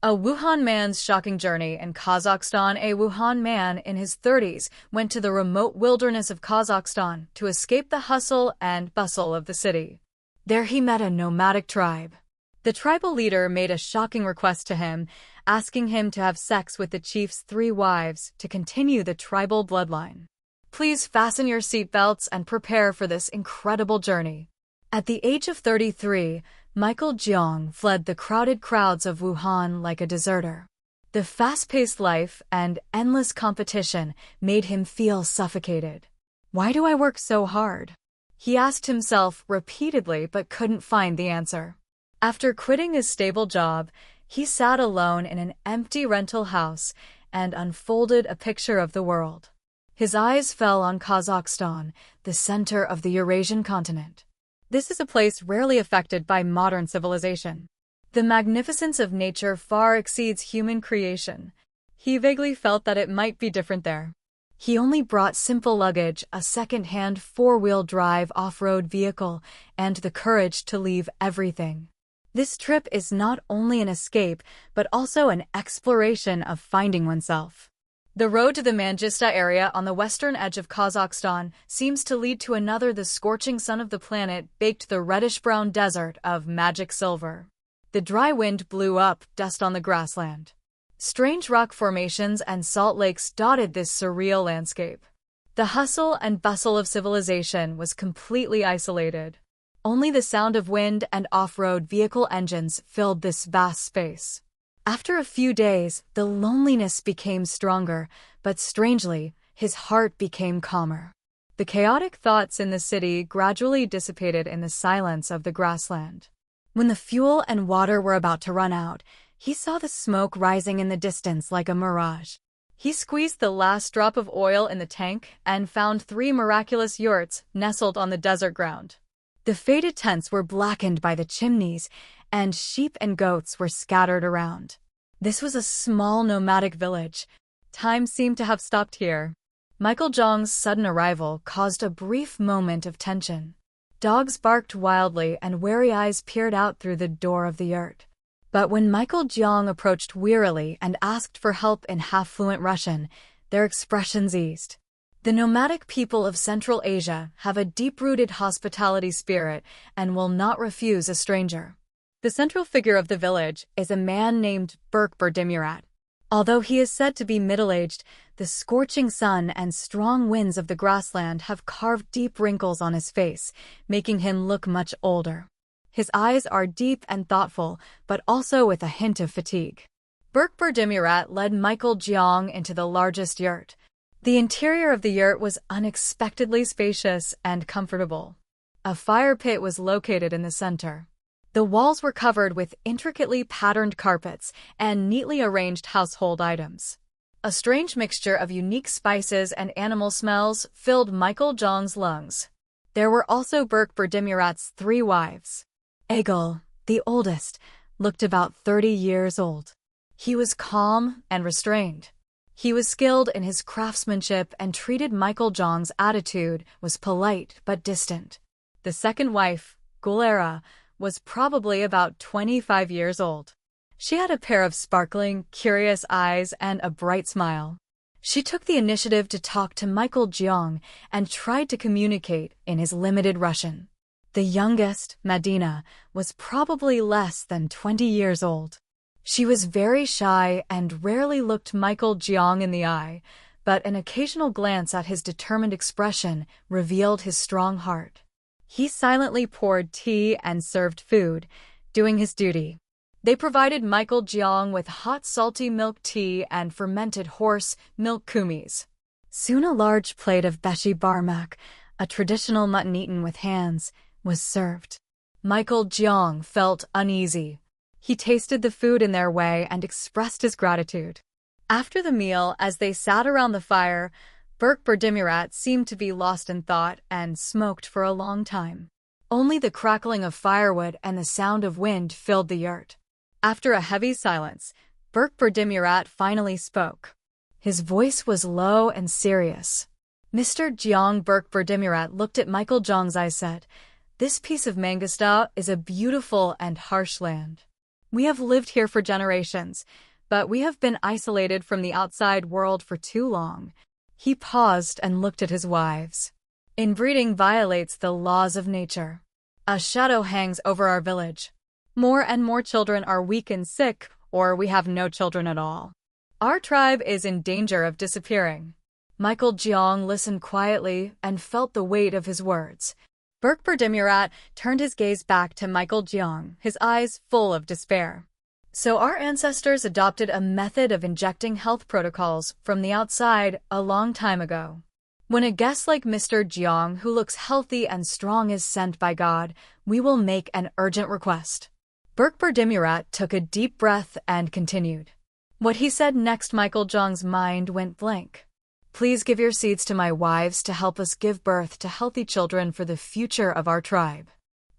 A Wuhan man's shocking journey in Kazakhstan. A Wuhan man in his 30s went to the remote wilderness of Kazakhstan to escape the hustle and bustle of the city. There he met a nomadic tribe. The tribal leader made a shocking request to him, asking him to have sex with the chief's 3 wives to continue the tribal bloodline. Please fasten your seatbelts and prepare for this incredible journey. At the age of 33, Michael Jeong fled the crowded crowds of Wuhan like a deserter. The fast-paced life and endless competition made him feel suffocated. Why do I work so hard? He asked himself repeatedly but couldn't find the answer. After quitting his stable job, he sat alone in an empty rental house and unfolded a picture of the world. His eyes fell on Kazakhstan, the center of the Eurasian continent. This is a place rarely affected by modern civilization. The magnificence of nature far exceeds human creation. He vaguely felt that it might be different there. He only brought simple luggage, a second-hand 4-wheel drive off-road vehicle, and the courage to leave everything. This trip is not only an escape, but also an exploration of finding oneself. The road to the Mangista area on the western edge of Kazakhstan seems to lead to another. The scorching sun of the planet baked the reddish-brown desert of magic silver. The dry wind blew up dust on the grassland. Strange rock formations and salt lakes dotted this surreal landscape. The hustle and bustle of civilization was completely isolated. Only the sound of wind and off-road vehicle engines filled this vast space. After a few days, the loneliness became stronger, but strangely, his heart became calmer. The chaotic thoughts in the city gradually dissipated in the silence of the grassland. When the fuel and water were about to run out, he saw the smoke rising in the distance like a mirage. He squeezed the last drop of oil in the tank and found 3 miraculous yurts nestled on the desert ground. The faded tents were blackened by the chimneys, and sheep and goats were scattered around. This was a small nomadic village. Time seemed to have stopped here. Michael Jeong's sudden arrival caused a brief moment of tension. Dogs barked wildly and wary eyes peered out through the door of the yurt. But when Michael Jeong approached wearily and asked for help in half-fluent Russian, their expressions eased. The nomadic people of Central Asia have a deep-rooted hospitality spirit and will not refuse a stranger. The central figure of the village is a man named Berkbirdimurat. Although he is said to be middle-aged, the scorching sun and strong winds of the grassland have carved deep wrinkles on his face, making him look much older. His eyes are deep and thoughtful, but also with a hint of fatigue. Berkbirdimurat led Michael Jeong into the largest yurt. The interior of the yurt was unexpectedly spacious and comfortable. A fire pit was located in the center. The walls were covered with intricately patterned carpets and neatly arranged household items. A strange mixture of unique spices and animal smells filled Michael Jeong's lungs. There were also Berkbirdimurat's 3 wives. Egil, the oldest, looked about 30 years old. He was calm and restrained. He was skilled in his craftsmanship and treated Michael Jeong's attitude was polite but distant. The second wife, Gulera, was probably about 25 years old. She had a pair of sparkling, curious eyes and a bright smile. She took the initiative to talk to Michael Jeong and tried to communicate in his limited Russian. The youngest, Madina, was probably less than 20 years old. She was very shy and rarely looked Michael Jeong in the eye, but an occasional glance at his determined expression revealed his strong heart. He silently poured tea and served food, doing his duty. They provided Michael Jeong with hot salty milk tea and fermented horse milk kumis. Soon a large plate of beshi barmak, a traditional mutton eaten with hands, was served. Michael Jeong felt uneasy. He tasted the food in their way and expressed his gratitude. After the meal, as they sat around the fire, Berkbirdimurat seemed to be lost in thought and smoked for a long time. Only the crackling of firewood and the sound of wind filled the yurt. After a heavy silence, Berkbirdimurat finally spoke. His voice was low and serious. Mr. Jeong. Berkbirdimurat looked at Michael Jeong's eyes said, "This piece of Mangista is a beautiful and harsh land. We have lived here for generations, but we have been isolated from the outside world for too long." He paused and looked at his wives. "Inbreeding violates the laws of nature. A shadow hangs over our village. More and more children are weak and sick, or we have no children at all. Our tribe is in danger of disappearing." Michael Jeong listened quietly and felt the weight of his words. Berkbirdimurat turned his gaze back to Michael Jeong, his eyes full of despair. "So our ancestors adopted a method of injecting health protocols from the outside a long time ago. When a guest like Mr. Jeong, who looks healthy and strong, is sent by God, we will make an urgent request." Berkbirdimurat took a deep breath and continued. What he said next, Michael Jeong's mind went blank. "Please give your seeds to my wives to help us give birth to healthy children for the future of our tribe."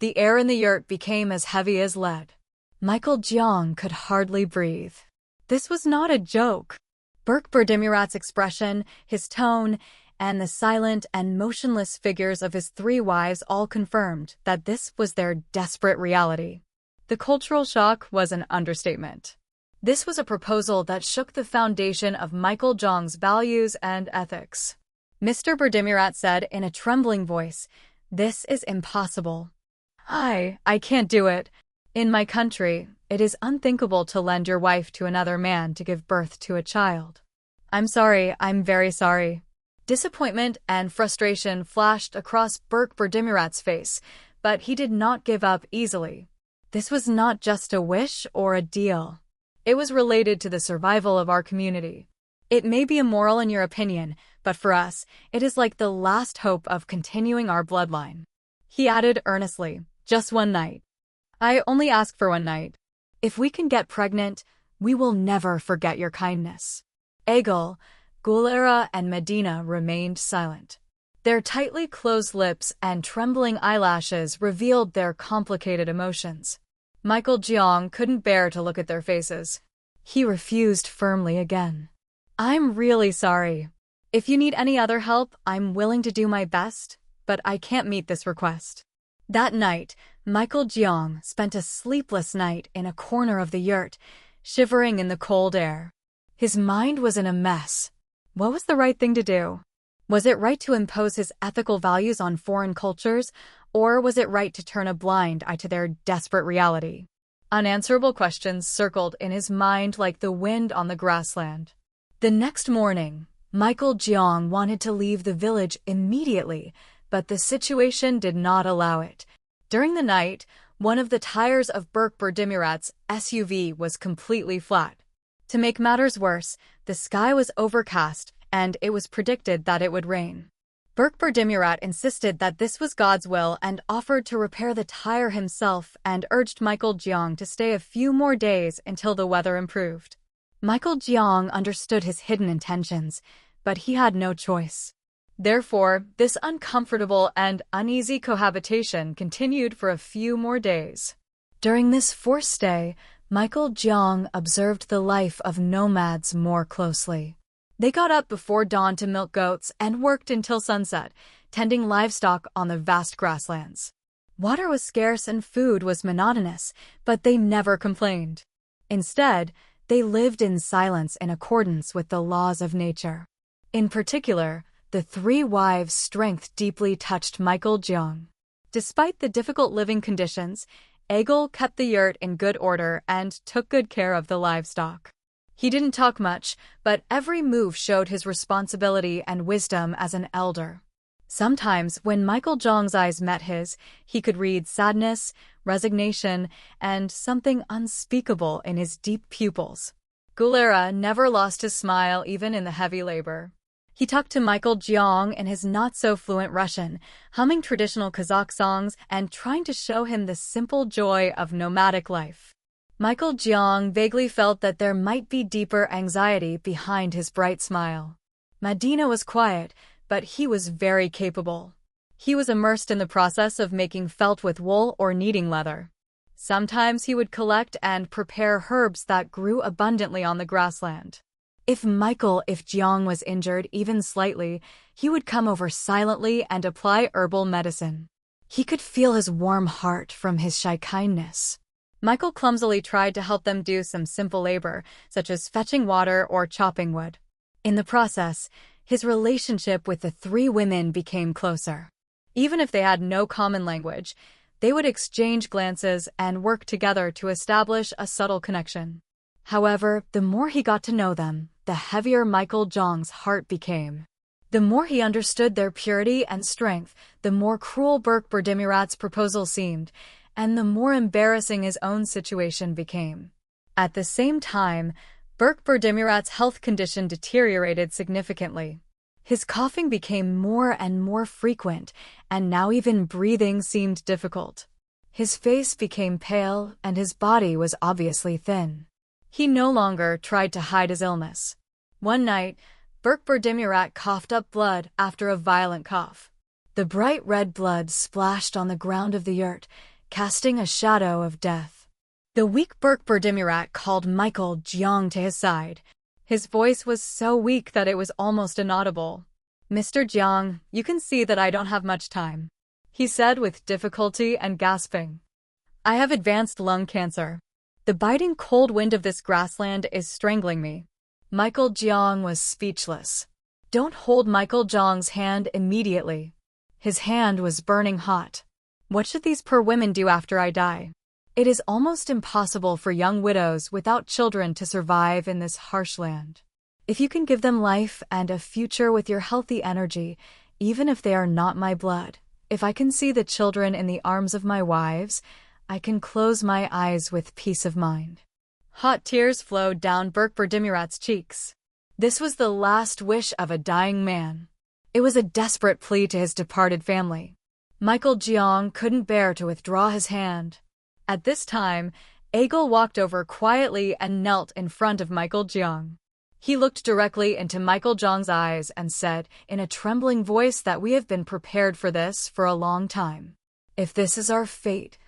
The air in the yurt became as heavy as lead. Michael Jeong could hardly breathe. This was not a joke. Berkbirdimurat's expression, his tone, and the silent and motionless figures of his 3 wives all confirmed that this was their desperate reality. The cultural shock was an understatement. This was a proposal that shook the foundation of Michael Jeong's values and ethics. Mr. Birdimurat said in a trembling voice, "This is impossible. I can't do it. In my country, it is unthinkable to lend your wife to another man to give birth to a child. I'm sorry, I'm very sorry." Disappointment and frustration flashed across Berkbirdimurat's face, but he did not give up easily. This was not just a wish or a deal. It was related to the survival of our community. It may be immoral in your opinion, but for us, it is like the last hope of continuing our bloodline. He added earnestly, "Just one night. I only ask for one night. If we can get pregnant, we will never forget your kindness." Egil, Gulera, and Medina remained silent. Their tightly closed lips and trembling eyelashes revealed their complicated emotions. Michael Jeong couldn't bear to look at their faces. He refused firmly again. "I'm really sorry. If you need any other help, I'm willing to do my best, but I can't meet this request." That night, Michael Jeong spent a sleepless night in a corner of the yurt, shivering in the cold air. His mind was in a mess. What was the right thing to do? Was it right to impose his ethical values on foreign cultures, or was it right to turn a blind eye to their desperate reality? Unanswerable questions circled in his mind like the wind on the grassland. The next morning, Michael Jeong wanted to leave the village immediately, but the situation did not allow it. During the night, one of the tires of Berkbirdimurat's SUV was completely flat. To make matters worse, the sky was overcast, and it was predicted that it would rain. Berkbirdimurat insisted that this was God's will and offered to repair the tire himself and urged Michael Jeong to stay a few more days until the weather improved. Michael Jeong understood his hidden intentions, but he had no choice. Therefore, this uncomfortable and uneasy cohabitation continued for a few more days. During this forced stay, Michael Jeong observed the life of nomads more closely. They got up before dawn to milk goats and worked until sunset, tending livestock on the vast grasslands. Water was scarce and food was monotonous, but they never complained. Instead, they lived in silence in accordance with the laws of nature. In particular, the 3 wives' strength deeply touched Michael Jeong. Despite the difficult living conditions, Egil kept the yurt in good order and took good care of the livestock. He didn't talk much, but every move showed his responsibility and wisdom as an elder. Sometimes, when Michael Jeong's eyes met his, he could read sadness, resignation, and something unspeakable in his deep pupils. Gulera never lost his smile even in the heavy labor. He talked to Michael Jeong in his not-so-fluent Russian, humming traditional Kazakh songs and trying to show him the simple joy of nomadic life. Michael Jeong vaguely felt that there might be deeper anxiety behind his bright smile. Medina was quiet, but he was very capable. He was immersed in the process of making felt with wool or kneading leather. Sometimes he would collect and prepare herbs that grew abundantly on the grassland. If Jeong was injured even slightly, he would come over silently and apply herbal medicine. He could feel his warm heart from his shy kindness. Michael clumsily tried to help them do some simple labor, such as fetching water or chopping wood. In the process, his relationship with the three women became closer. Even if they had no common language, they would exchange glances and work together to establish a subtle connection. However, the more he got to know them, the heavier Michael Jong's heart became. The more he understood their purity and strength, the more cruel Burke Berdimirat's proposal seemed, and the more embarrassing his own situation became. At the same time, Burke Berdimirat's health condition deteriorated significantly. His coughing became more and more frequent, and now even breathing seemed difficult. His face became pale, and his body was obviously thin. He no longer tried to hide his illness. One night, Burke Berdimirat coughed up blood after a violent cough. The bright red blood splashed on the ground of the yurt, casting a shadow of death. The weak Burke Berdimirat called Michael Jeong to his side. His voice was so weak that it was almost inaudible. "Mr. Jeong, you can see that I don't have much time," he said with difficulty and gasping. "I have advanced lung cancer. The biting cold wind of this grassland is strangling me." Michael Jeong was speechless. "Don't hold Michael Jeong's hand immediately." His hand was burning hot. "What should these poor women do after I die? It is almost impossible for young widows without children to survive in this harsh land. If you can give them life and a future with your healthy energy, even if they are not my blood, if I can see the children in the arms of my wives, I can close my eyes with peace of mind." Hot tears flowed down Burke Berdimirat's cheeks. This was the last wish of a dying man. It was a desperate plea to his departed family. Michael Jeong couldn't bear to withdraw his hand. At this time, Egil walked over quietly and knelt in front of Michael Jeong. He looked directly into Michael Jeong's eyes and said, in a trembling voice, that we have been prepared for this for a long time. If this is our fate,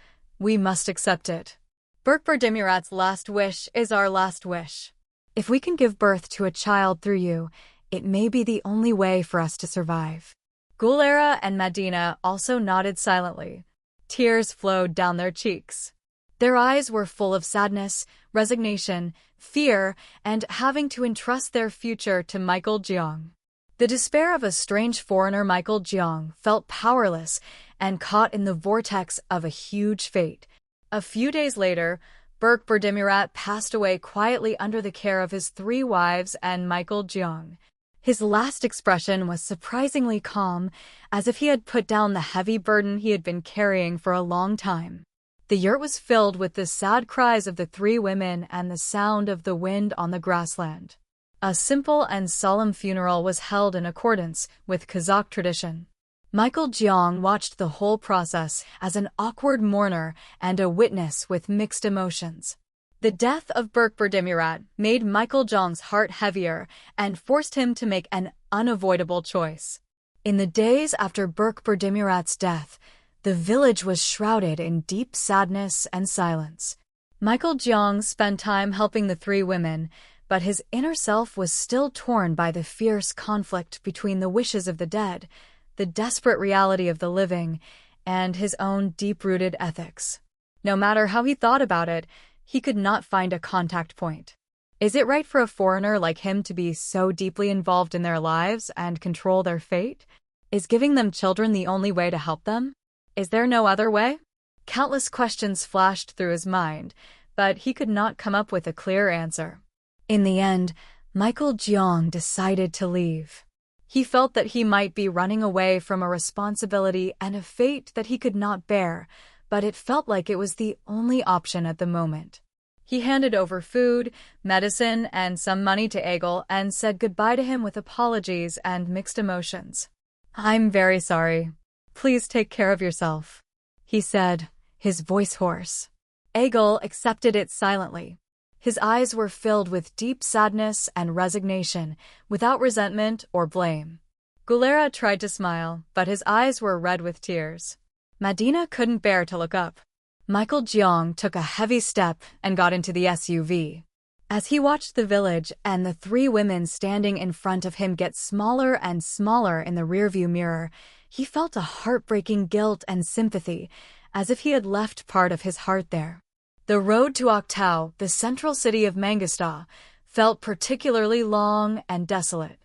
we must accept it. Burke Berdimirat's last wish is our last wish. If we can give birth to a child through you, it may be the only way for us to survive. Gulera and Madina also nodded silently. Tears flowed down their cheeks. Their eyes were full of sadness, resignation, fear, and having to entrust their future to Michael Jeong. The despair of a strange foreigner, Michael Jeong felt powerless and caught in the vortex of a huge fate. A few days later, Burke Berdimirat passed away quietly under the care of his three wives and Michael Jeong. His last expression was surprisingly calm, as if he had put down the heavy burden he had been carrying for a long time. The yurt was filled with the sad cries of the three women and the sound of the wind on the grassland. A simple and solemn funeral was held in accordance with Kazakh tradition. Michael Jeong watched the whole process as an awkward mourner and a witness with mixed emotions. The death of Burke Berdimirat made Michael Jeong's heart heavier and forced him to make an unavoidable choice. In the days after Burke Berdimirat's death, the village was shrouded in deep sadness and silence. Michael Jeong spent time helping the three women, but his inner self was still torn by the fierce conflict between the wishes of the dead, the desperate reality of the living, and his own deep-rooted ethics. No matter how he thought about it, he could not find a contact point. Is it right for a foreigner like him to be so deeply involved in their lives and control their fate? Is giving them children the only way to help them? Is there no other way? Countless questions flashed through his mind, but he could not come up with a clear answer. In the end, Michael Jeong decided to leave. He felt that he might be running away from a responsibility and a fate that he could not bear, but it felt like it was the only option at the moment. He handed over food, medicine, and some money to Egil and said goodbye to him with apologies and mixed emotions. "I'm very sorry. Please take care of yourself," he said, his voice hoarse. Egil accepted it silently. His eyes were filled with deep sadness and resignation, without resentment or blame. Gulera tried to smile, but his eyes were red with tears. Madina couldn't bear to look up. Michael Jeong took a heavy step and got into the SUV. As he watched the village and the three women standing in front of him get smaller and smaller in the rearview mirror, he felt a heartbreaking guilt and sympathy, as if he had left part of his heart there. The road to Oktau, the central city of Mangostar, felt particularly long and desolate.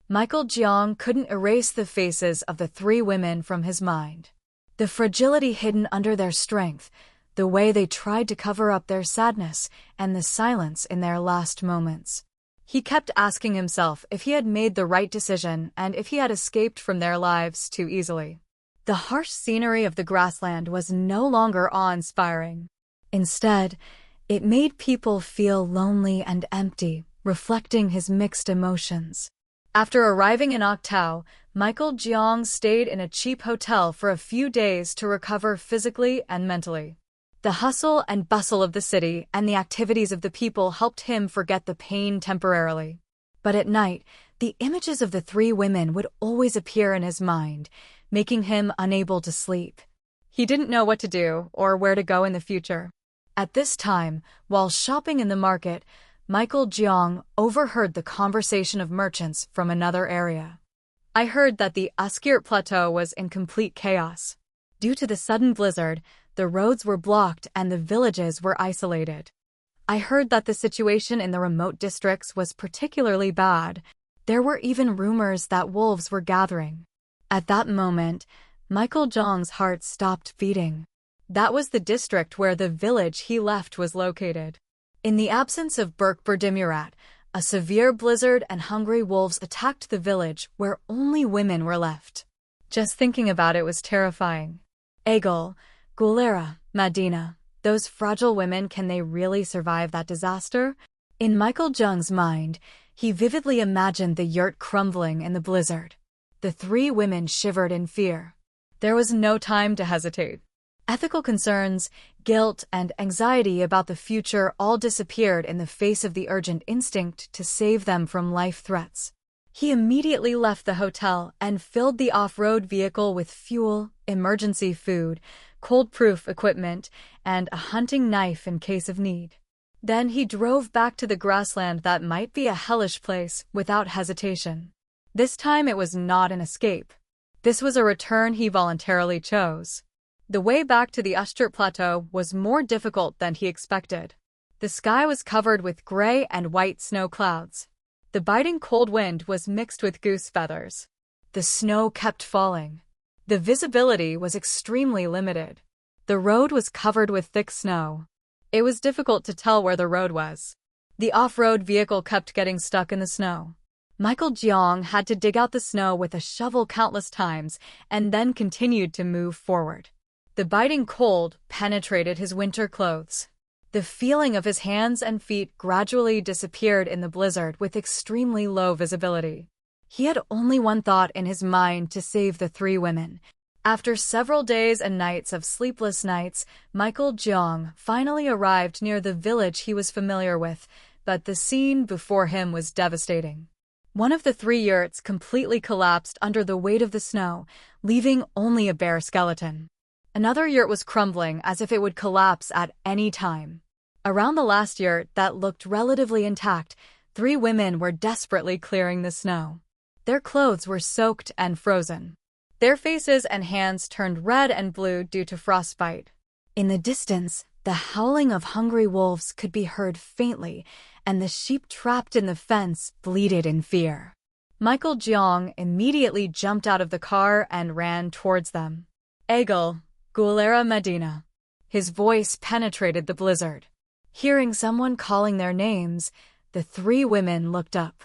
Michael Jeong couldn't erase the faces of the three women from his mind. The fragility hidden under their strength, the way they tried to cover up their sadness, and the silence in their last moments. He kept asking himself if he had made the right decision and if he had escaped from their lives too easily. The harsh scenery of the grassland was no longer awe-inspiring. Instead, it made people feel lonely and empty, reflecting his mixed emotions. After arriving in Oktau, Michael Jeong stayed in a cheap hotel for a few days to recover physically and mentally. The hustle and bustle of the city and the activities of the people helped him forget the pain temporarily. But at night, the images of the three women would always appear in his mind, making him unable to sleep. He didn't know what to do or where to go in the future. At this time, while shopping in the market, Michael Jeong overheard the conversation of merchants from another area. I heard that the Uskirt Plateau was in complete chaos. Due to the sudden blizzard, the roads were blocked and the villages were isolated. I heard that the situation in the remote districts was particularly bad. There were even rumors that wolves were gathering. At that moment, Michael Jeong's heart stopped beating. That was the district where the village he left was located. In the absence of Berkberdimurat, a severe blizzard and hungry wolves attacked the village where only women were left. Just thinking about it was terrifying. Egil, Gulera, Madina, those fragile women, can they really survive that disaster? In Michael Jeong's mind, he vividly imagined the yurt crumbling in the blizzard. The three women shivered in fear. There was no time to hesitate. Ethical concerns, guilt, and anxiety about the future all disappeared in the face of the urgent instinct to save them from life threats. He immediately left the hotel and filled the off-road vehicle with fuel, emergency food, cold-proof equipment, and a hunting knife in case of need. Then he drove back to the grassland that might be a hellish place without hesitation. This time it was not an escape. This was a return he voluntarily chose. The way back to the Uskirt Plateau was more difficult than he expected. The sky was covered with gray and white snow clouds. The biting cold wind was mixed with goose feathers. The snow kept falling. The visibility was extremely limited. The road was covered with thick snow. It was difficult to tell where the road was. The off-road vehicle kept getting stuck in the snow. Michael Jeong had to dig out the snow with a shovel countless times and then continued to move forward. The biting cold penetrated his winter clothes. The feeling of his hands and feet gradually disappeared in the blizzard with extremely low visibility. He had only one thought in his mind: to save the three women. After several days and nights of sleepless nights, Michael Jeong finally arrived near the village he was familiar with, but the scene before him was devastating. One of the three yurts completely collapsed under the weight of the snow, leaving only a bare skeleton. Another yurt was crumbling as if it would collapse at any time. Around the last yurt, that looked relatively intact, three women were desperately clearing the snow. Their clothes were soaked and frozen. Their faces and hands turned red and blue due to frostbite. In the distance, the howling of hungry wolves could be heard faintly, and the sheep trapped in the fence bleated in fear. Michael Jeong immediately jumped out of the car and ran towards them. Egil, Gulera Medina. His voice penetrated the blizzard. Hearing someone calling their names, the three women looked up.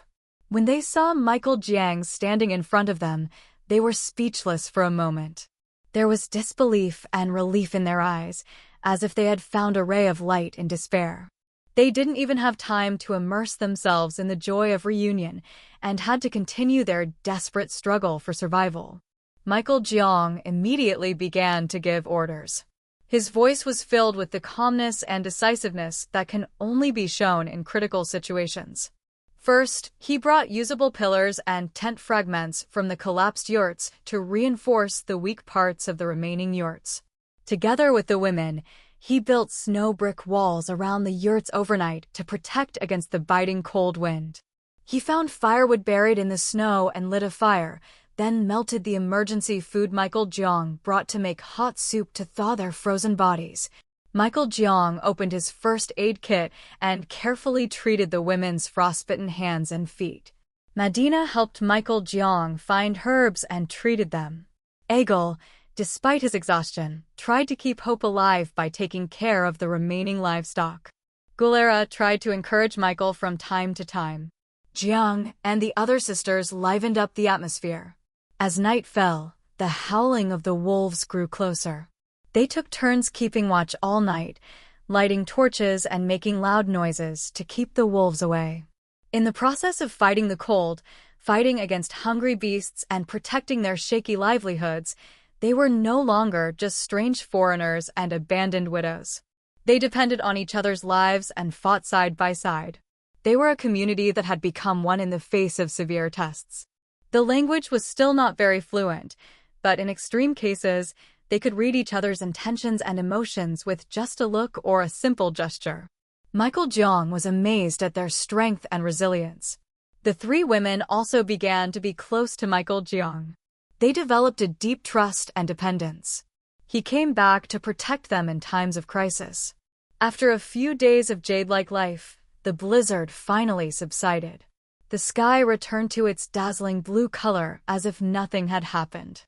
When they saw Michael Jeong standing in front of them, they were speechless for a moment. There was disbelief and relief in their eyes, as if they had found a ray of light in despair. They didn't even have time to immerse themselves in the joy of reunion and had to continue their desperate struggle for survival. Michael Jeong immediately began to give orders. His voice was filled with the calmness and decisiveness that can only be shown in critical situations. First, he brought usable pillars and tent fragments from the collapsed yurts to reinforce the weak parts of the remaining yurts. Together with the women, he built snow brick walls around the yurts overnight to protect against the biting cold wind. He found firewood buried in the snow and lit a fire, then melted the emergency food Michael Jeong brought to make hot soup to thaw their frozen bodies. Michael Jeong opened his first aid kit and carefully treated the women's frostbitten hands and feet. Medina helped Michael Jeong find herbs and treated them. Egil, despite his exhaustion, tried to keep hope alive by taking care of the remaining livestock. Gulera tried to encourage Michael from time to time. Jeong and the other sisters livened up the atmosphere. As night fell, the howling of the wolves grew closer. They took turns keeping watch all night, lighting torches and making loud noises to keep the wolves away. In the process of fighting the cold, fighting against hungry beasts and protecting their shaky livelihoods, they were no longer just strange foreigners and abandoned widows. They depended on each other's lives and fought side by side. They were a community that had become one in the face of severe tests. The language was still not very fluent, but in extreme cases, they could read each other's intentions and emotions with just a look or a simple gesture. Michael Jeong was amazed at their strength and resilience. The three women also began to be close to Michael Jeong. They developed a deep trust and dependence. He came back to protect them in times of crisis. After a few days of jade-like life, the blizzard finally subsided. The sky returned to its dazzling blue color as if nothing had happened.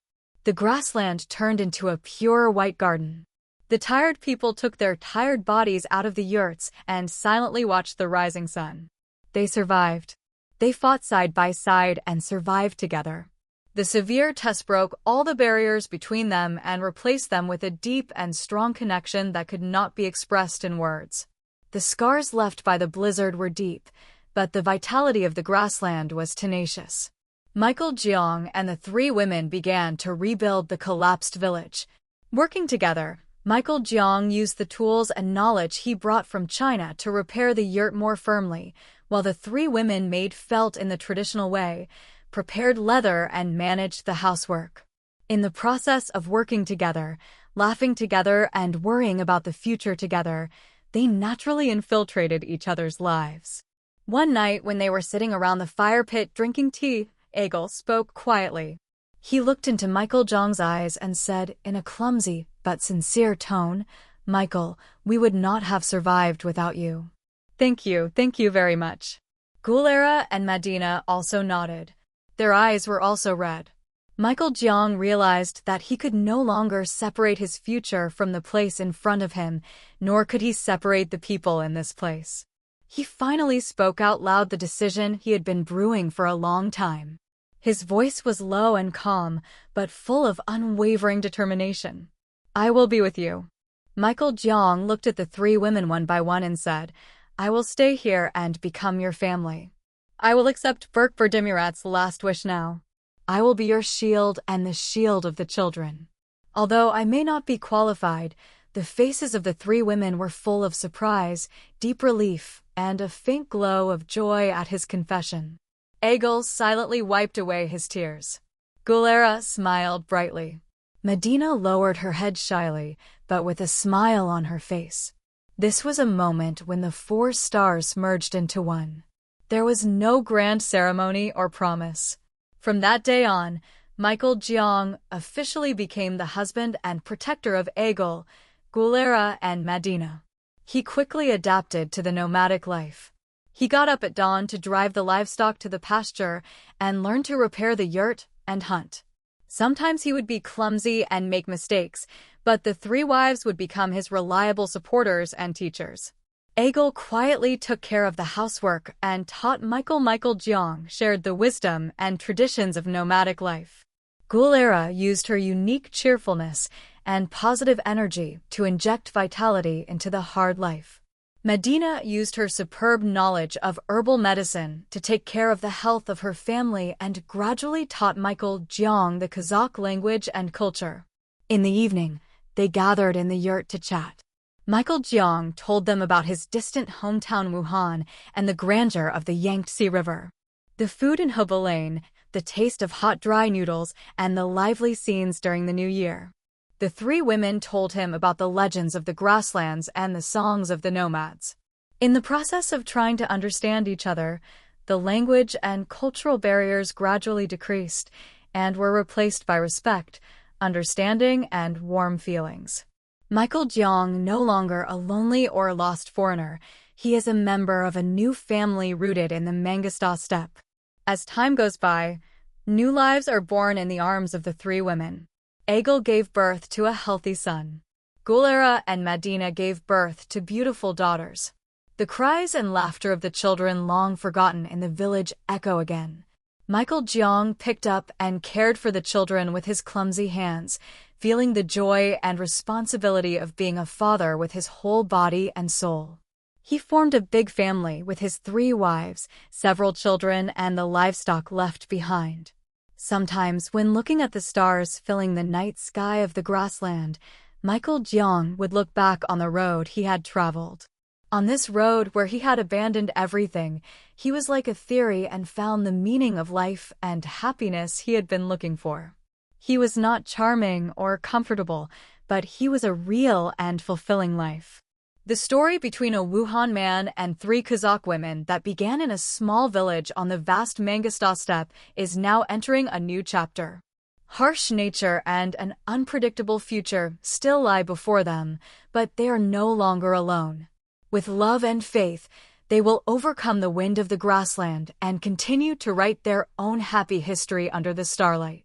The grassland turned into a pure white garden. The tired people took their tired bodies out of the yurts and silently watched the rising sun. They survived. They fought side by side and survived together. The severe test broke all the barriers between them and replaced them with a deep and strong connection that could not be expressed in words. The scars left by the blizzard were deep, but the vitality of the grassland was tenacious. Michael Jeong and the three women began to rebuild the collapsed village. Working together, Michael Jeong used the tools and knowledge he brought from China to repair the yurt more firmly, while the three women made felt in the traditional way, prepared leather and managed the housework. In the process of working together, laughing together and worrying about the future together, they naturally infiltrated each other's lives. One night when they were sitting around the fire pit drinking tea, Egil spoke quietly. He looked into Michael Jeong's eyes and said in a clumsy but sincere tone, "Michael, we would not have survived without you." Thank you very much." Gulera and Medina also nodded. Their eyes were also red. Michael Jeong realized that he could no longer separate his future from the place in front of him, nor could he separate the people in this place. He finally spoke out loud the decision he had been brewing for a long time. His voice was low and calm, but full of unwavering determination. "I will be with you." Michael Jeong looked at the three women one by one and said, "I will stay here and become your family. I will accept Berk Verdimirat's last wish now. I will be your shield and the shield of the children." Although I may not be qualified, the faces of the three women were full of surprise, deep relief, and a faint glow of joy at his confession. Egil silently wiped away his tears. Gulera smiled brightly. Medina lowered her head shyly, but with a smile on her face. This was a moment when the four stars merged into one. There was no grand ceremony or promise. From that day on, Michael Jeong officially became the husband and protector of Egil, Gulera, and Medina. He quickly adapted to the nomadic life. He got up at dawn to drive the livestock to the pasture and learned to repair the yurt and hunt. Sometimes he would be clumsy and make mistakes, but the three wives would become his reliable supporters and teachers. Egil quietly took care of the housework and taught Michael Jeong shared the wisdom and traditions of nomadic life. Gulera used her unique cheerfulness and positive energy to inject vitality into the hard life. Medina used her superb knowledge of herbal medicine to take care of the health of her family and gradually taught Michael Jeong the Kazakh language and culture. In the evening, they gathered in the yurt to chat. Michael Jeong told them about his distant hometown Wuhan and the grandeur of the Yangtze River. The food in Hubbalane, the taste of hot dry noodles, and the lively scenes during the New Year. The three women told him about the legends of the grasslands and the songs of the nomads. In the process of trying to understand each other, the language and cultural barriers gradually decreased and were replaced by respect, understanding, and warm feelings. Michael Jeong no longer a lonely or lost foreigner. He is a member of a new family rooted in the Mangesta steppe. As time goes by, new lives are born in the arms of the three women. Egil gave birth to a healthy son. Gulera and Medina gave birth to beautiful daughters. The cries and laughter of the children long forgotten in the village echo again. Michael Jeong picked up and cared for the children with his clumsy hands, feeling the joy and responsibility of being a father with his whole body and soul. He formed a big family with his 3 wives, several children, and the livestock left behind. Sometimes, when looking at the stars filling the night sky of the grassland, Michael Jeong would look back on the road he had traveled. On this road where he had abandoned everything, he was like a theory and found the meaning of life and happiness he had been looking for. He was not charming or comfortable, but he was a real and fulfilling life. The story between a Wuhan man and 3 Kazakh women that began in a small village on the vast Mangesta steppe is now entering a new chapter. Harsh nature and an unpredictable future still lie before them, but they are no longer alone. With love and faith, they will overcome the wind of the grassland and continue to write their own happy history under the starlight.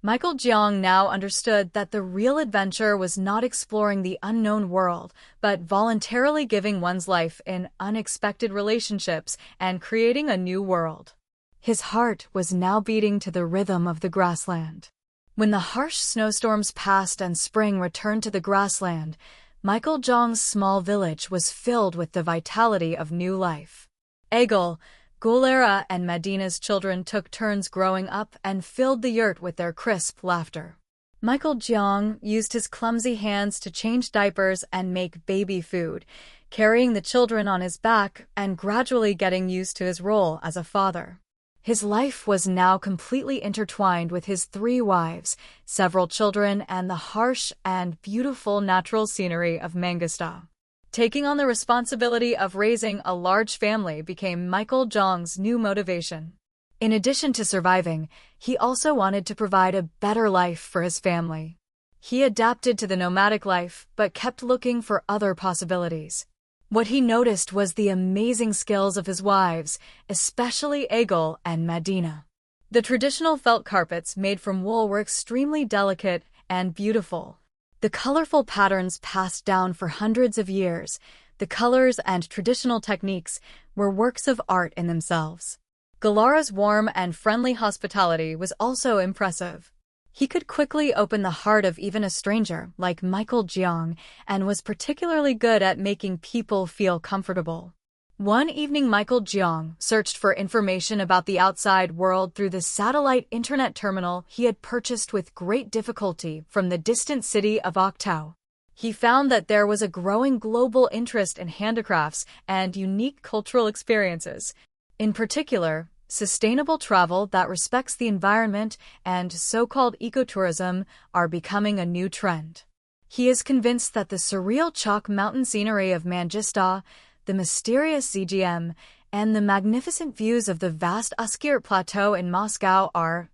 Michael Jeong now understood that the real adventure was not exploring the unknown world, but voluntarily giving one's life in unexpected relationships and creating a new world. His heart was now beating to the rhythm of the grassland. When the harsh snowstorms passed and spring returned to the grassland, Michael Jeong's small village was filled with the vitality of new life. Egil, Gulera, and Medina's children took turns growing up and filled the yurt with their crisp laughter. Michael Jeong used his clumsy hands to change diapers and make baby food, carrying the children on his back and gradually getting used to his role as a father. His life was now completely intertwined with his 3 wives, several children, and the harsh and beautiful natural scenery of Mangesta. Taking on the responsibility of raising a large family became Michael Jeong's new motivation. In addition to surviving, he also wanted to provide a better life for his family. He adapted to the nomadic life, but kept looking for other possibilities. What he noticed was the amazing skills of his wives, especially Egil and Medina. The traditional felt carpets made from wool were extremely delicate and beautiful. The colorful patterns passed down for hundreds of years, the colors and traditional techniques were works of art in themselves. Galara's warm and friendly hospitality was also impressive. He could quickly open the heart of even a stranger like Michael Jeong and was particularly good at making people feel comfortable. One evening, Michael Jeong searched for information about the outside world through the satellite internet terminal he had purchased with great difficulty from the distant city of Oktau. He found that there was a growing global interest in handicrafts and unique cultural experiences. In particular, sustainable travel that respects the environment and so-called ecotourism are becoming a new trend. He is convinced that the surreal chalk mountain scenery of Mangesta, the mysterious ZGM, and the magnificent views of the vast Uskir Plateau in Moscow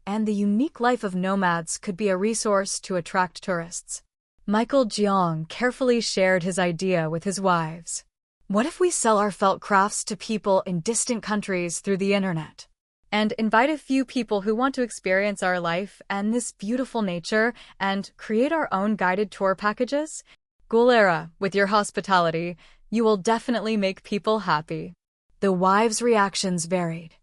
and the unique life of nomads could be a resource to attract tourists. Michael Jeong carefully shared his idea with his wives. What if we sell our felt crafts to people in distant countries through the internet? And invite a few people who want to experience our life and this beautiful nature and create our own guided tour packages? Gulera, with your hospitality, you will definitely make people happy. The wives' reactions varied.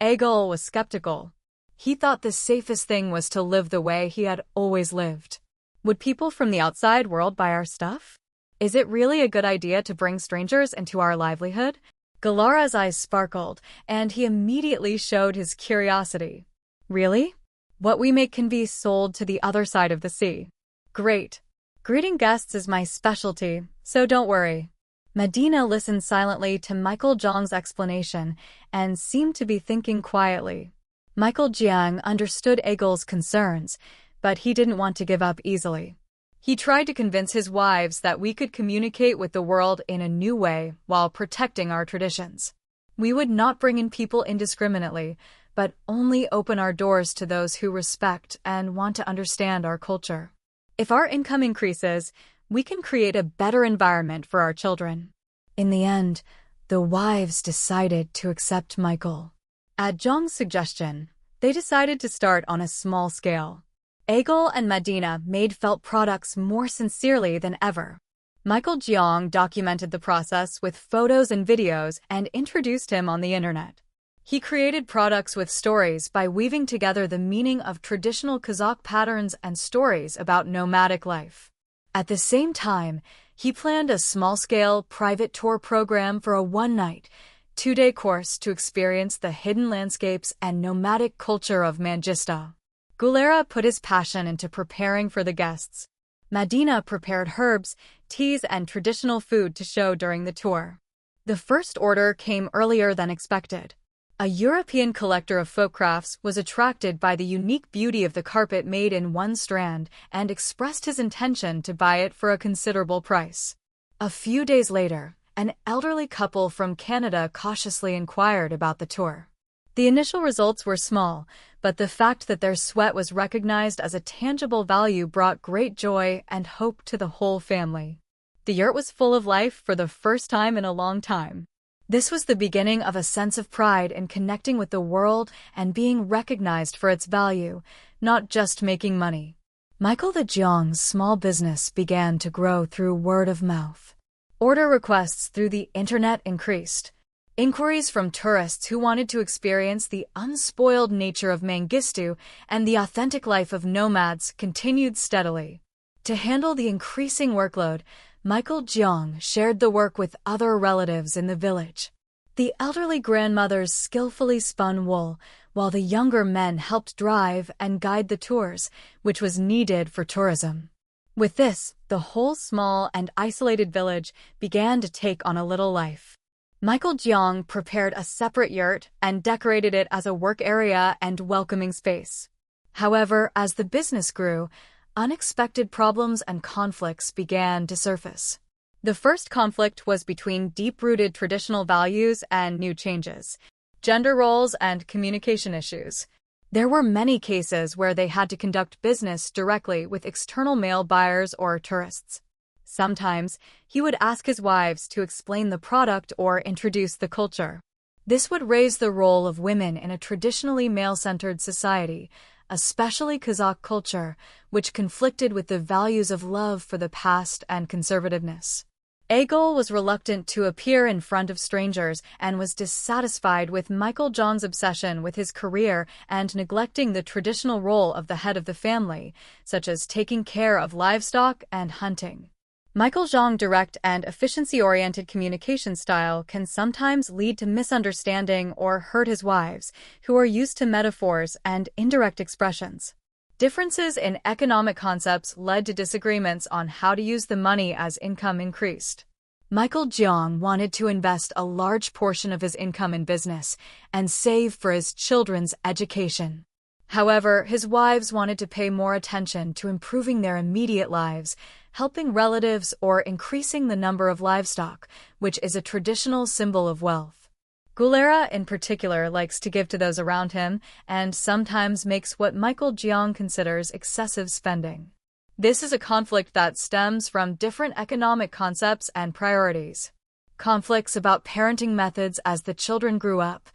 Egil was skeptical. He thought the safest thing was to live the way he had always lived. Would people from the outside world buy our stuff? Is it really a good idea to bring strangers into our livelihood? Galara's eyes sparkled, and he immediately showed his curiosity. Really? What we make can be sold to the other side of the sea. Great. Greeting guests is my specialty, so don't worry. Medina listened silently to Michael Jeong's explanation and seemed to be thinking quietly. Michael Jeong understood Egil's concerns, but he didn't want to give up easily. He tried to convince his wives that we could communicate with the world in a new way while protecting our traditions. We would not bring in people indiscriminately, but only open our doors to those who respect and want to understand our culture. If our income increases, We can create a better environment for our children." In the end, the wives decided to accept Michael. At Zhang's suggestion, they decided to start on a small scale. Egil and Medina made felt products more sincerely than ever. Michael Jiang documented the process with photos and videos and introduced him on the internet. He created products with stories by weaving together the meaning of traditional Kazakh patterns and stories about nomadic life. At the same time, he planned a small-scale private tour program for a one-night, two-day course to experience the hidden landscapes and nomadic culture of Mangista. Gulera put his passion into preparing for the guests. Medina prepared herbs, teas, and traditional food to show during the tour. The first order came earlier than expected. A European collector of folk crafts was attracted by the unique beauty of the carpet made in one strand and expressed his intention to buy it for a considerable price. A few days later, an elderly couple from Canada cautiously inquired about the tour. The initial results were small, but the fact that their sweat was recognized as a tangible value brought great joy and hope to the whole family. The yurt was full of life for the first time in a long time. This was the beginning of a sense of pride in connecting with the world and being recognized for its value, not just making money. Michael the Jiang's small business began to grow through word of mouth. Order requests through the internet increased. Inquiries from tourists who wanted to experience the unspoiled nature of Mengistu and the authentic life of nomads continued steadily. To handle the increasing workload, Michael Jiang shared the work with other relatives in the village. The elderly grandmothers skillfully spun wool, while the younger men helped drive and guide the tours, which was needed for tourism. With this, the whole small and isolated village began to take on a little life. Michael Jiang prepared a separate yurt and decorated it as a work area and welcoming space. However, as the business grew, unexpected problems and conflicts began to surface. The first conflict was between deep-rooted traditional values and new changes, gender roles and communication issues. There were many cases where they had to conduct business directly with external male buyers or tourists. Sometimes, he would ask his wives to explain the product or introduce the culture. This would raise the role of women in a traditionally male-centered society, especially Kazakh culture, which conflicted with the values of love for the past and conservativeness. Egil was reluctant to appear in front of strangers and was dissatisfied with Michael Jiang's obsession with his career and neglecting the traditional role of the head of the family, such as taking care of livestock and hunting. Michael Jiang's direct and efficiency-oriented communication style can sometimes lead to misunderstanding or hurt his wives, who are used to metaphors and indirect expressions. Differences in economic concepts led to disagreements on how to use the money as income increased. Michael Jiang wanted to invest a large portion of his income in business and save for his children's education. However, his wives wanted to pay more attention to improving their immediate lives, helping relatives, or increasing the number of livestock, which is a traditional symbol of wealth. Gulera, in particular, likes to give to those around him and sometimes makes what Michael Jiang considers excessive spending. This is a conflict that stems from different economic concepts and priorities. Conflicts about parenting methods as the children grew up.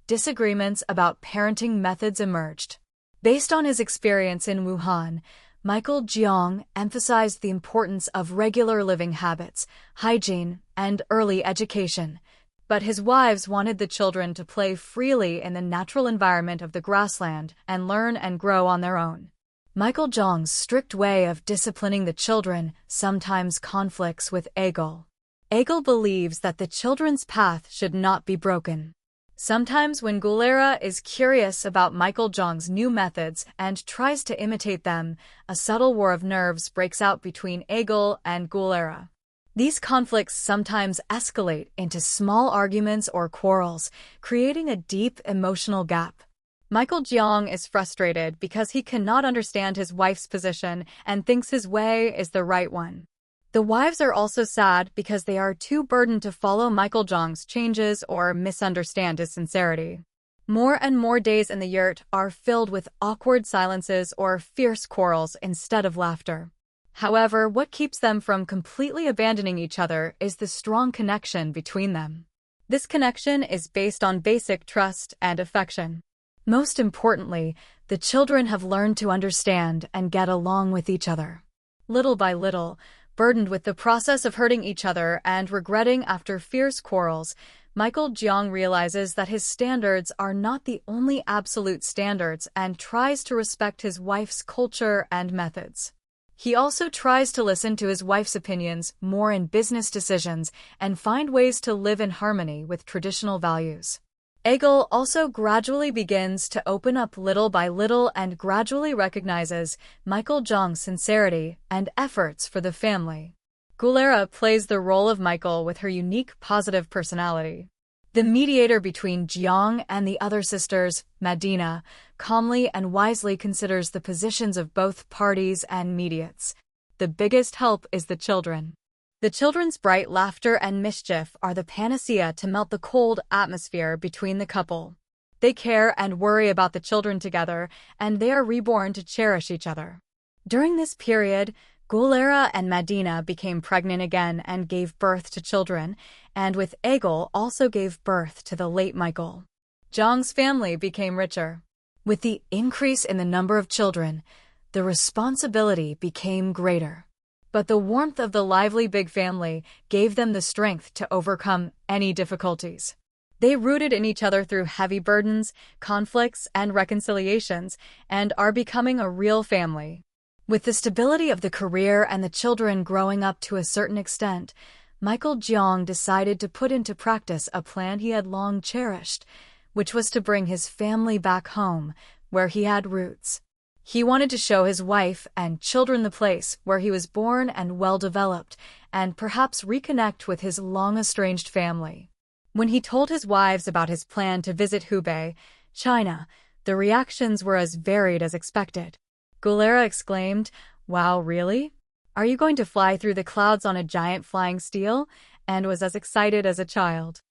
Disagreements about parenting methods emerged. Based on his experience in Wuhan, Michael Jiang emphasized the importance of regular living habits, hygiene, and early education. But his wives wanted the children to play freely in the natural environment of the grassland and learn and grow on their own. Michael Jiang's strict way of disciplining the children sometimes conflicts with Egil. Egil believes that the children's path should not be broken. Sometimes when Gulera is curious about Michael Jiang's new methods and tries to imitate them, a subtle war of nerves breaks out between Egil and Gulera. These conflicts sometimes escalate into small arguments or quarrels, creating a deep emotional gap. Michael Jiang is frustrated because he cannot understand his wife's position and thinks his way is the right one. The wives are also sad because they are too burdened to follow Michael Jiang's changes or misunderstand his sincerity. More and more days in the yurt are filled with awkward silences or fierce quarrels instead of laughter. However, what keeps them from completely abandoning each other is the strong connection between them. This connection is based on basic trust and affection. Most importantly, the children have learned to understand and get along with each other. Little by little, burdened with the process of hurting each other and regretting after fierce quarrels, Michael Jeong realizes that his standards are not the only absolute standards and tries to respect his wife's culture and methods. He also tries to listen to his wife's opinions more in business decisions and find ways to live in harmony with traditional values. Egil also gradually begins to open up little by little and gradually recognizes Michael Jeong's sincerity and efforts for the family. Gulera plays the role of Michael with her unique positive personality. The mediator between Jeong and the other sisters, Madina, calmly and wisely considers the positions of both parties and mediates. The biggest help is the children. The children's bright laughter and mischief are the panacea to melt the cold atmosphere between the couple. They care and worry about the children together, and they are reborn to cherish each other. During this period, Gulera and Madina became pregnant again and gave birth to children, and with Egil also gave birth to the late Michael. Jeong's family became richer. With the increase in the number of children, the responsibility became greater. But the warmth of the lively big family gave them the strength to overcome any difficulties. They rooted in each other through heavy burdens, conflicts, and reconciliations, and are becoming a real family. With the stability of the career and the children growing up to a certain extent, Michael Jeong decided to put into practice a plan he had long cherished, which was to bring his family back home, where he had roots. He wanted to show his wife and children the place where he was born and well-developed, and perhaps reconnect with his long-estranged family. When he told his wives about his plan to visit Hubei, China, the reactions were as varied as expected. Gulera exclaimed, "Wow, really? Are you going to fly through the clouds on a giant flying steel?" and was as excited as a child.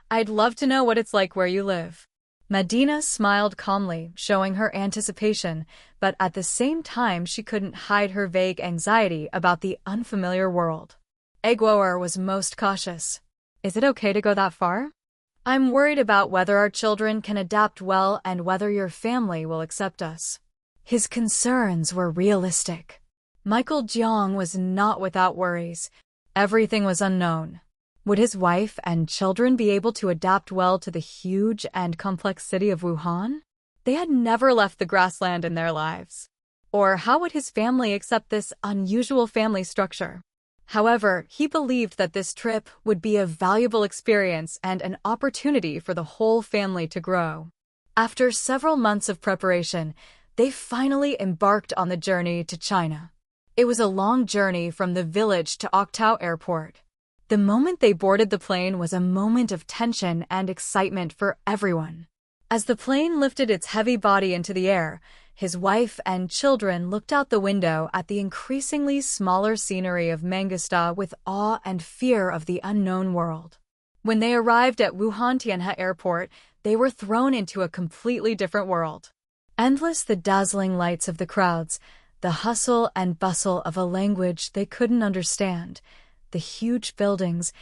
"I'd love to know what it's like where you live." Madina smiled calmly, showing her anticipation, but at the same time she couldn't hide her vague anxiety about the unfamiliar world. Egil was most cautious. "Is it okay to go that far? I'm worried about whether our children can adapt well and whether your family will accept us." His concerns were realistic. Michael Jeong was not without worries. Everything was unknown. Would his wife and children be able to adapt well to the huge and complex city of Wuhan? They had never left the grassland in their lives. Or how would his family accept this unusual family structure? However, he believed that this trip would be a valuable experience and an opportunity for the whole family to grow. After several months of preparation, they finally embarked on the journey to China. It was a long journey from the village to Oktao Airport. The moment they boarded the plane was a moment of tension and excitement for everyone. As the plane lifted its heavy body into the air, his wife and children looked out the window at the increasingly smaller scenery of Mangsta with awe and fear of the unknown world. When they arrived at Wuhan Tianhe Airport, they were thrown into a completely different world. Endless the dazzling lights of the crowds, the hustle and bustle of a language they couldn't understand, the huge buildings,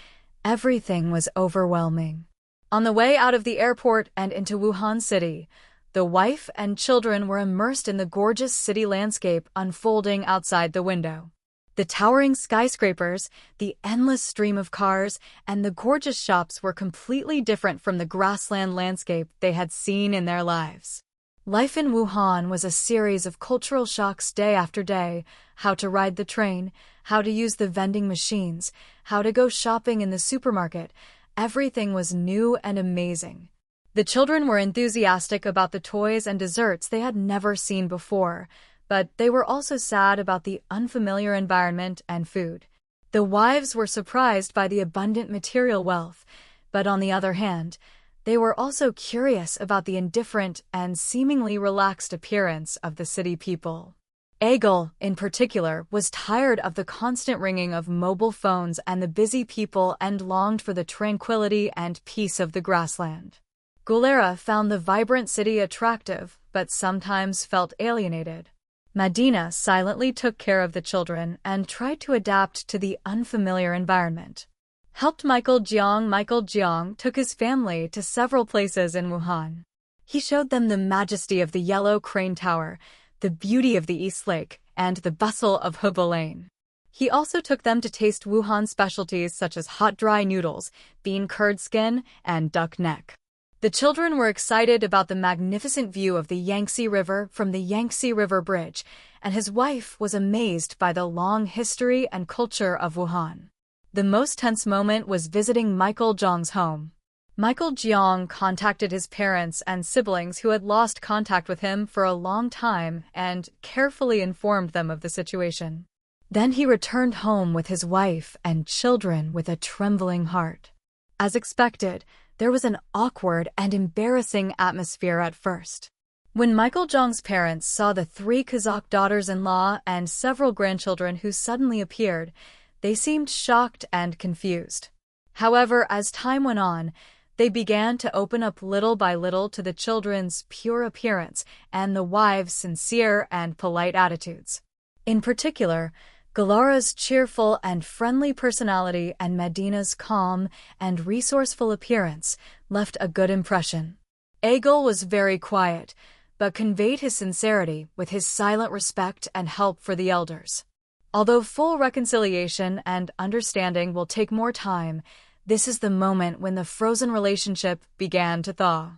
everything was overwhelming. On the way out of the airport and into Wuhan City, the wife and children were immersed in the gorgeous city landscape unfolding outside the window. The towering skyscrapers, the endless stream of cars, and the gorgeous shops were completely different from the grassland landscape they had seen in their lives. Life in Wuhan was a series of cultural shocks day after day: how to ride the train, how to use the vending machines, how to go shopping in the supermarket. Everything was new and amazing. The children were enthusiastic about the toys and desserts they had never seen before, but they were also sad about the unfamiliar environment and food. The wives were surprised by the abundant material wealth, but on the other hand, they were also curious about the indifferent and seemingly relaxed appearance of the city people. Egil, in particular, was tired of the constant ringing of mobile phones and the busy people and longed for the tranquility and peace of the grassland. Gulera found the vibrant city attractive, but sometimes felt alienated. Medina silently took care of the children and tried to adapt to the unfamiliar environment. Helped Michael Jiang took his family to several places in Wuhan. He showed them the majesty of the Yellow Crane Tower, the beauty of the East Lake, and the bustle of Hubo Lane. He also took them to taste Wuhan specialties such as hot dry noodles, bean curd skin, and duck neck. The children were excited about the magnificent view of the Yangtze River from the Yangtze River Bridge, and his wife was amazed by the long history and culture of Wuhan. The most tense moment was visiting Michael Jiang's home. Michael Jiang contacted his parents and siblings who had lost contact with him for a long time and carefully informed them of the situation. Then he returned home with his wife and children with a trembling heart. As expected, there was an awkward and embarrassing atmosphere at first. When Michael Jiang's parents saw the 3 Kazakh daughters-in-law and several grandchildren who suddenly appeared, they seemed shocked and confused. However, as time went on, they began to open up little by little to the children's pure appearance and the wives' sincere and polite attitudes. In particular, Galara's cheerful and friendly personality and Medina's calm and resourceful appearance left a good impression. Egil was very quiet, but conveyed his sincerity with his silent respect and help for the elders. Although full reconciliation and understanding will take more time, this is the moment when the frozen relationship began to thaw.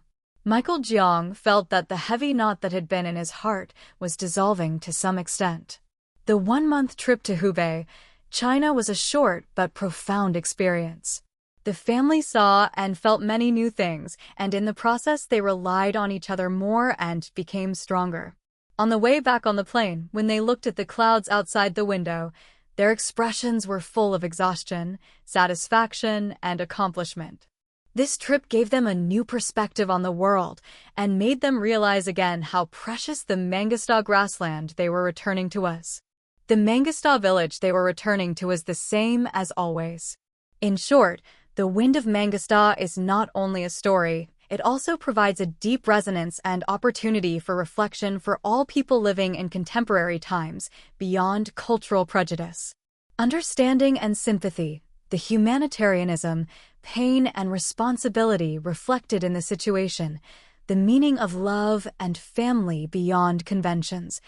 Michael Jiang felt that the heavy knot that had been in his heart was dissolving to some extent. The 1-month trip to Hubei, China was a short but profound experience. The family saw and felt many new things, and in the process they relied on each other more and became stronger. On the way back on the plane, when they looked at the clouds outside the window, their expressions were full of exhaustion, satisfaction, and accomplishment. This trip gave them a new perspective on the world and made them realize again how precious the Mangostas grassland they were returning to was. The Mangostas village they were returning to was the same as always. In short, The Wind of Mangostas is not only a story, it also provides a deep resonance and opportunity for reflection for all people living in contemporary times, beyond cultural prejudice. Understanding and sympathy, the humanitarianism, pain and responsibility reflected in the situation, the meaning of love and family beyond conventions,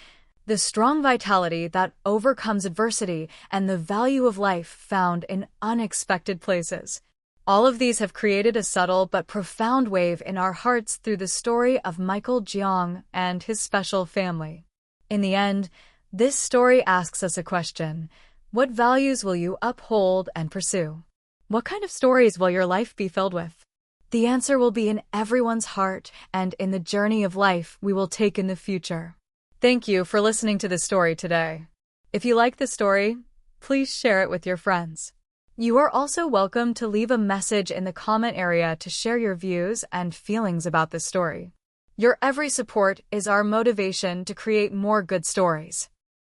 the strong vitality that overcomes adversity, and the value of life found in unexpected places. All of these have created a subtle but profound wave in our hearts through the story of Michael Jiang and his special family. In the end, this story asks us a question: what values will you uphold and pursue? What kind of stories will your life be filled with? The answer will be in everyone's heart and in the journey of life we will take in the future. Thank you for listening to this story today. If you like the story, please share it with your friends. You are also welcome to leave a message in the comment area to share your views and feelings about this story. Your every support is our motivation to create more good stories.